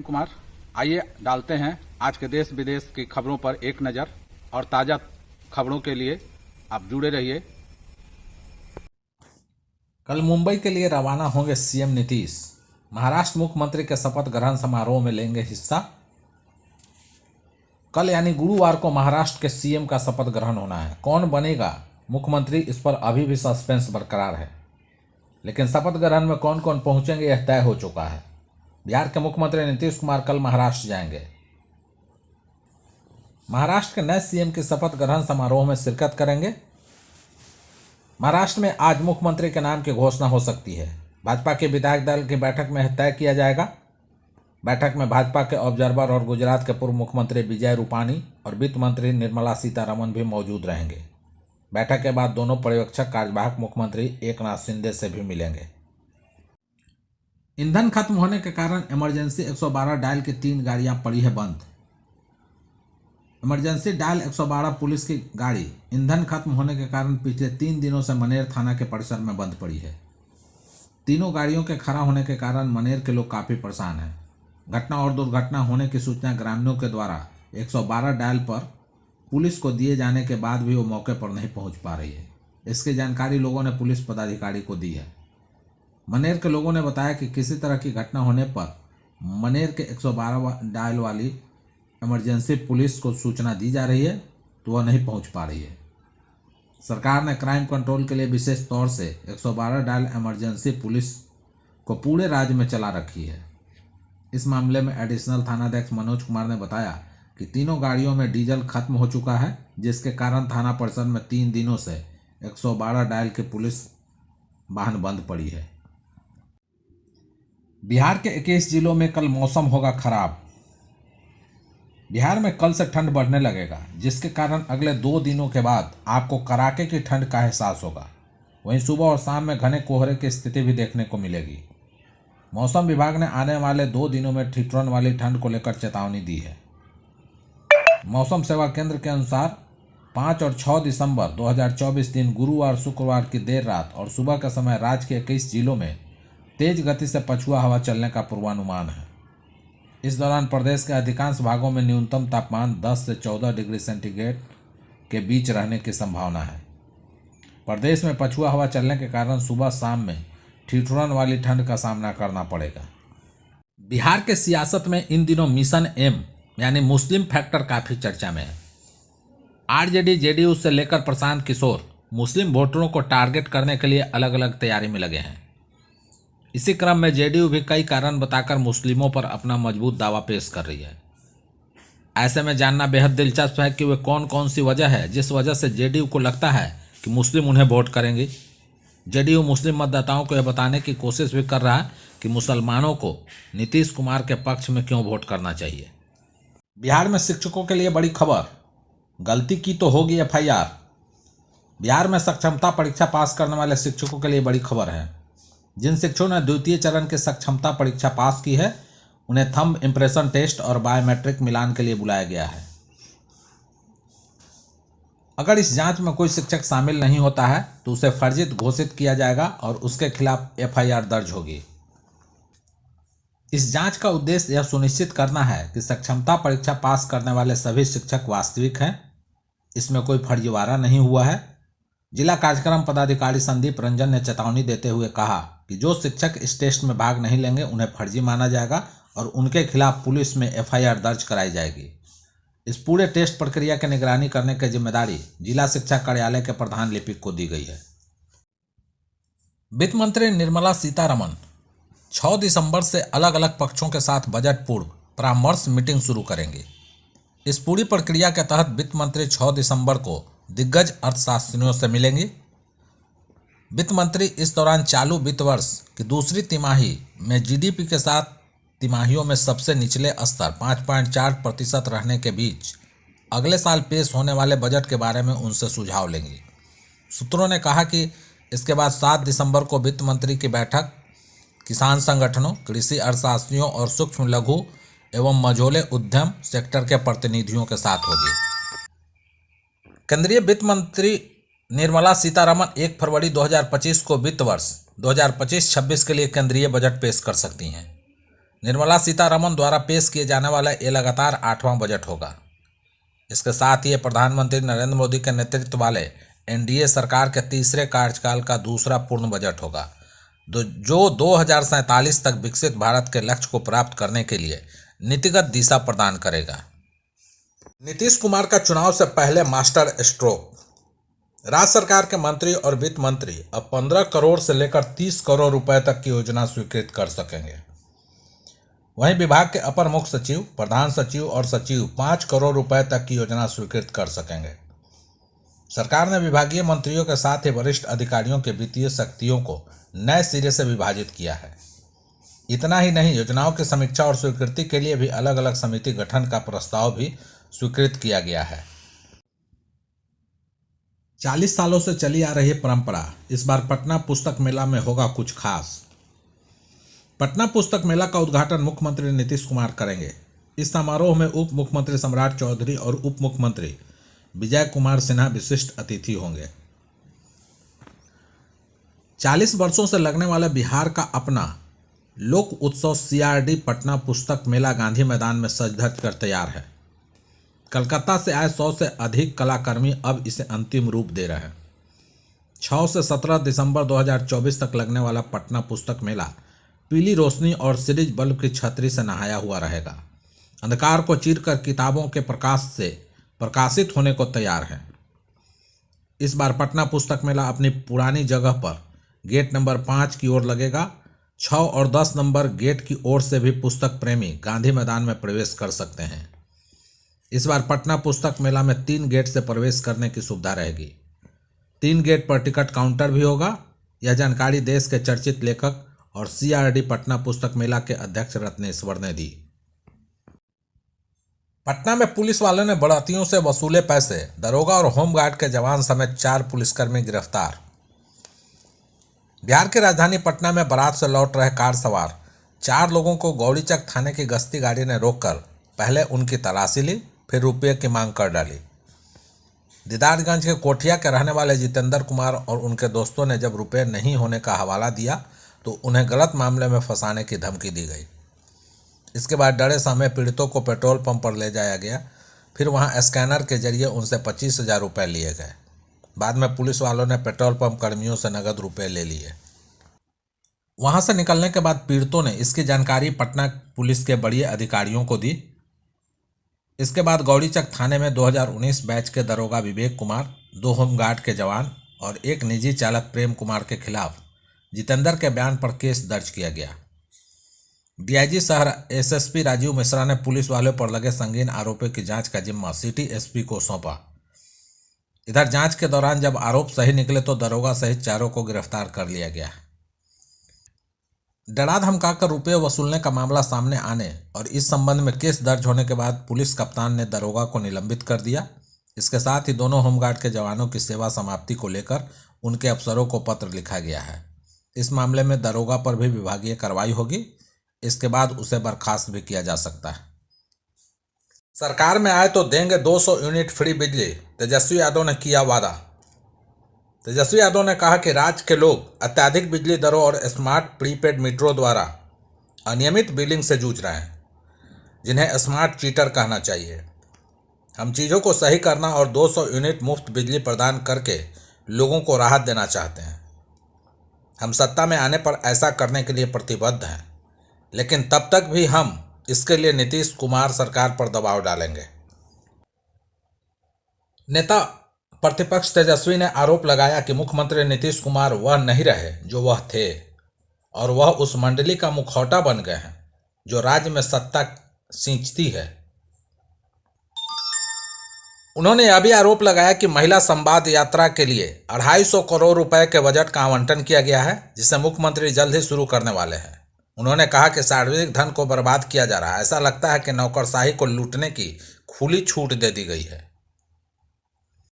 नवीन कुमार। आइए डालते हैं आज के देश विदेश की खबरों पर एक नज़र और ताज़ा खबरों के लिए आप जुड़े रहिए। कल मुंबई के लिए रवाना होंगे सीएम नीतीश। महाराष्ट्र मुख्यमंत्री के शपथ ग्रहण समारोह में लेंगे हिस्सा। कल यानी गुरुवार को महाराष्ट्र के सीएम का शपथ ग्रहण होना है। कौन बनेगा मुख्यमंत्री, इस पर अभी भी सस्पेंस बरकरार है, लेकिन शपथ ग्रहण में कौन कौन पहुंचेंगे यह तय हो चुका है। बिहार के मुख्यमंत्री नीतीश कुमार कल महाराष्ट्र जाएंगे। महाराष्ट्र के नए सीएम के शपथ ग्रहण समारोह में शिरकत करेंगे। महाराष्ट्र में आज मुख्यमंत्री के नाम की घोषणा हो सकती है। भाजपा के विधायक दल की बैठक में तय किया जाएगा। बैठक में भाजपा के ऑब्जर्वर और गुजरात के पूर्व मुख्यमंत्री विजय रूपाणी और वित्त मंत्री निर्मला सीतारमण भी मौजूद रहेंगे। बैठक के बाद दोनों पर्यवेक्षक कार्यवाहक मुख्यमंत्री एकनाथ शिंदे से भी मिलेंगे। ईंधन खत्म होने के कारण इमरजेंसी 112 डायल की 3 गाड़ियां पड़ी है बंद। इमरजेंसी डायल 112 पुलिस की गाड़ी ईंधन खत्म होने के कारण पिछले 3 दिनों से मनेर थाना के परिसर में बंद पड़ी है। तीनों गाड़ियों के खड़ा होने के कारण मनेर के लोग काफ़ी परेशान हैं। घटना और दुर्घटना होने की सूचना ग्रामीणों के द्वारा 112 डायल पर पुलिस को दिए जाने के बाद भी वो मौके पर नहीं पहुंच पा रही है। इसकी जानकारी लोगों ने पुलिस पदाधिकारी को दी है। मनेर के लोगों ने बताया कि किसी तरह की घटना होने पर मनेर के 112 डायल वाली इमरजेंसी पुलिस को सूचना दी जा रही है, तो वह नहीं पहुंच पा रही है। सरकार ने क्राइम कंट्रोल के लिए विशेष तौर से 112 डायल इमरजेंसी पुलिस को पूरे राज्य में चला रखी है। इस मामले में एडिशनल थानाध्यक्ष मनोज कुमार ने बताया कि तीनों गाड़ियों में डीजल खत्म हो चुका है, जिसके कारण थाना परिसर में 3 दिनों से 112 डायल की पुलिस वाहन बंद पड़ी है। बिहार के 21 जिलों में कल मौसम होगा खराब। बिहार में कल से ठंड बढ़ने लगेगा, जिसके कारण अगले 2 दिनों के बाद आपको कड़ाके की ठंड का एहसास होगा। वहीं सुबह और शाम में घने कोहरे की स्थिति भी देखने को मिलेगी। मौसम विभाग ने आने वाले 2 दिनों में ठिठुरन वाली ठंड को लेकर चेतावनी दी है। मौसम सेवा केंद्र के अनुसार 5 और 6 दिसंबर 2024 दिन गुरुवार शुक्रवार की देर रात और सुबह का समय राज्य के 21 जिलों में तेज गति से पछुआ हवा चलने का पूर्वानुमान है। इस दौरान प्रदेश के अधिकांश भागों में न्यूनतम तापमान 10 से 14 डिग्री सेंटीग्रेड के बीच रहने की संभावना है। प्रदेश में पछुआ हवा चलने के कारण सुबह शाम में ठिठुरन वाली ठंड का सामना करना पड़ेगा। बिहार के सियासत में इन दिनों मिशन एम यानी मुस्लिम फैक्टर काफ़ी चर्चा में है। आरजेडी जेडीयू से लेकर प्रशांत किशोर मुस्लिम वोटरों को टारगेट करने के लिए अलग अलग तैयारी में लगे हैं। इसी क्रम में जेडीयू भी कई कारण बताकर मुस्लिमों पर अपना मजबूत दावा पेश कर रही है। ऐसे में जानना बेहद दिलचस्प है कि वे कौन कौन सी वजह है जिस वजह से जेडीयू को लगता है कि मुस्लिम उन्हें वोट करेंगे। जेडीयू मुस्लिम मतदाताओं को यह बताने की कोशिश भी कर रहा है कि मुसलमानों को नीतीश कुमार के पक्ष में क्यों वोट करना चाहिए। बिहार में शिक्षकों के लिए बड़ी खबर, गलती की तो होगी एफआईआर। बिहार में सक्षमता परीक्षा पास करने वाले शिक्षकों के लिए बड़ी खबर है। जिन शिक्षकों ने द्वितीय चरण की सक्षमता परीक्षा पास की है, उन्हें थंब इम्प्रेशन टेस्ट और बायोमेट्रिक मिलान के लिए बुलाया गया है। अगर इस जांच में कोई शिक्षक शामिल नहीं होता है तो उसे फर्जित घोषित किया जाएगा और उसके खिलाफ एफआईआर दर्ज होगी। इस जांच का उद्देश्य यह सुनिश्चित करना है कि सक्षमता परीक्षा पास करने वाले सभी शिक्षक वास्तविक हैं, इसमें कोई फर्जीवाड़ा नहीं हुआ है। जिला कार्यक्रम पदाधिकारी संदीप रंजन ने चेतावनी देते हुए कहा कि जो शिक्षक इस टेस्ट में भाग नहीं लेंगे उन्हें फर्जी माना जाएगा और उनके खिलाफ पुलिस में एफआईआर दर्ज कराई जाएगी। इस पूरे टेस्ट प्रक्रिया की निगरानी करने की जिम्मेदारी जिला शिक्षा कार्यालय के प्रधान लिपिक को दी गई है। वित्त मंत्री निर्मला सीतारमण 6 दिसंबर से अलग अलग पक्षों के साथ बजट पूर्व परामर्श मीटिंग शुरू करेंगे। इस पूरी प्रक्रिया के तहत वित्त मंत्री 6 दिसंबर को दिग्गज अर्थशास्त्रियों से मिलेंगे। वित्त मंत्री इस दौरान चालू वित्त वर्ष की दूसरी तिमाही में जीडीपी के साथ तिमाहियों में सबसे निचले स्तर 5.4% रहने के बीच अगले साल पेश होने वाले बजट के बारे में उनसे सुझाव लेंगे। सूत्रों ने कहा कि इसके बाद 7 दिसंबर को वित्त मंत्री की बैठक किसान संगठनों, कृषि अर्थशास्त्रियों और सूक्ष्म लघु एवं मझोले उद्यम सेक्टर के प्रतिनिधियों के साथ होगी। केंद्रीय वित्त मंत्री निर्मला सीतारमण 1 फरवरी 2025 को वित्त वर्ष 2025-26 के लिए केंद्रीय बजट पेश कर सकती हैं। निर्मला सीतारमण द्वारा पेश किए जाने वाला ये लगातार 8वां बजट होगा। इसके साथ ही ये प्रधानमंत्री नरेंद्र मोदी के नेतृत्व वाले एनडीए सरकार के तीसरे कार्यकाल का दूसरा पूर्ण बजट होगा, जो 2047 तक विकसित भारत के लक्ष्य को प्राप्त करने के लिए नीतिगत दिशा प्रदान करेगा। नीतीश कुमार का चुनाव से पहले मास्टर स्ट्रोक। राज्य सरकार के मंत्री और वित्त मंत्री अब 15 करोड़ से लेकर 30 करोड़ रुपए तक की योजना स्वीकृत कर सकेंगे। वहीं विभाग के अपर मुख्य सचिव, प्रधान सचिव और सचिव 5 करोड़ रुपए तक की योजना स्वीकृत कर सकेंगे। सरकार ने विभागीय मंत्रियों के साथ ही वरिष्ठ अधिकारियों के वित्तीय शक्तियों को नए सिरे से विभाजित किया है। इतना ही नहीं, योजनाओं की समीक्षा और स्वीकृति के लिए भी अलग अलग समिति गठन का प्रस्ताव भी स्वीकृत किया गया है। 40 सालों से चली आ रही परंपरा इस बार पटना पुस्तक मेला में होगा कुछ खास। पटना पुस्तक मेला का उद्घाटन मुख्यमंत्री नीतीश कुमार करेंगे। इस समारोह में उप मुख्यमंत्री सम्राट चौधरी और उप मुख्यमंत्री विजय कुमार सिन्हा विशिष्ट अतिथि होंगे। 40 वर्षों से लगने वाले बिहार का अपना लोक उत्सव CRD पटना पुस्तक मेला गांधी मैदान में सज धज कर तैयार है। कलकत्ता से आए 100 से अधिक कलाकर्मी अब इसे अंतिम रूप दे रहे हैं। 6 से 17 दिसंबर 2024 तक लगने वाला पटना पुस्तक मेला पीली रोशनी और सीरीज बल्ब की छतरी से नहाया हुआ रहेगा। अंधकार को चीरकर किताबों के प्रकाश से प्रकाशित होने को तैयार है। इस बार पटना पुस्तक मेला अपनी पुरानी जगह पर गेट नंबर 5 की ओर लगेगा। 6 और 10 नंबर गेट की ओर से भी पुस्तक प्रेमी गांधी मैदान में प्रवेश कर सकते हैं। इस बार पटना पुस्तक मेला में 3 गेट से प्रवेश करने की सुविधा रहेगी। 3 गेट पर टिकट काउंटर भी होगा। यह जानकारी देश के चर्चित लेखक और CRD पटना पुस्तक मेला के अध्यक्ष रत्नेश्वर ने दी। पटना में पुलिस वालों ने बढ़ातियों से वसूले पैसे, दरोगा और होमगार्ड के जवान समेत 4 पुलिसकर्मी गिरफ्तार। बिहार की राजधानी पटना में बारात से लौट रहे कार सवार 4 लोगों को गौरीचक थाने की गश्ती गाड़ी ने रोककर पहले उनकी तलाशी ली, फिर रुपये की मांग कर डाली। दीदारगंज के कोठिया के रहने वाले जितेंद्र कुमार और उनके दोस्तों ने जब रुपये नहीं होने का हवाला दिया तो उन्हें गलत मामले में फंसाने की धमकी दी गई। इसके बाद डरे समय पीड़ितों को पेट्रोल पंप पर ले जाया गया। फिर वहां स्कैनर के जरिए उनसे 25,000 रुपये लिए गए। बाद में पुलिस वालों ने पेट्रोल पंप कर्मियों से नगद रुपये ले लिए। वहां से निकलने के बाद पीड़ितों ने इसकी जानकारी पटना पुलिस के बड़े अधिकारियों को दी। इसके बाद गौरीचक थाने में 2019 बैच के दरोगा विवेक कुमार, 2 होमगार्ड के जवान और एक निजी चालक प्रेम कुमार के खिलाफ जितेंद्र के बयान पर केस दर्ज किया गया। DIG शहर SSP राजीव मिश्रा ने पुलिस वालों पर लगे संगीन आरोपों की जांच का जिम्मा सिटी SP को सौंपा। इधर जांच के दौरान जब आरोप सही निकले तो दरोगा सहित 4 को गिरफ्तार कर लिया गया। डरा धमकाकर रुपये वसूलने का मामला सामने आने और इस संबंध में केस दर्ज होने के बाद पुलिस कप्तान ने दरोगा को निलंबित कर दिया। इसके साथ ही दोनों होमगार्ड के जवानों की सेवा समाप्ति को लेकर उनके अफसरों को पत्र लिखा गया है। इस मामले में दरोगा पर भी विभागीय कार्रवाई होगी। इसके बाद उसे बर्खास्त भी किया जा सकता है। सरकार में आए तो देंगे 200 यूनिट फ्री बिजली, तेजस्वी यादव ने किया वादा। तेजस्वी यादव ने कहा कि राज्य के लोग अत्यधिक बिजली दरों और स्मार्ट प्रीपेड मीटरों द्वारा अनियमित बिलिंग से जूझ रहे हैं, जिन्हें स्मार्ट चीटर कहना चाहिए। हम चीज़ों को सही करना और 200 यूनिट मुफ्त बिजली प्रदान करके लोगों को राहत देना चाहते हैं। हम सत्ता में आने पर ऐसा करने के लिए प्रतिबद्ध हैं, लेकिन तब तक भी हम इसके लिए नीतीश कुमार सरकार पर दबाव डालेंगे। नेता प्रतिपक्ष तेजस्वी ने आरोप लगाया कि मुख्यमंत्री नीतीश कुमार वह नहीं रहे जो वह थे और वह उस मंडली का मुखौटा बन गए हैं जो राज्य में सत्ता सींचती है। उन्होंने यह भी आरोप लगाया कि महिला संवाद यात्रा के लिए 250 करोड़ रुपए के बजट का आवंटन किया गया है, जिसे मुख्यमंत्री जल्द ही शुरू करने वाले हैं। उन्होंने कहा कि सार्वजनिक धन को बर्बाद किया जा रहा है। ऐसा लगता है कि नौकरशाही को लूटने की खुली छूट दे दी गई है।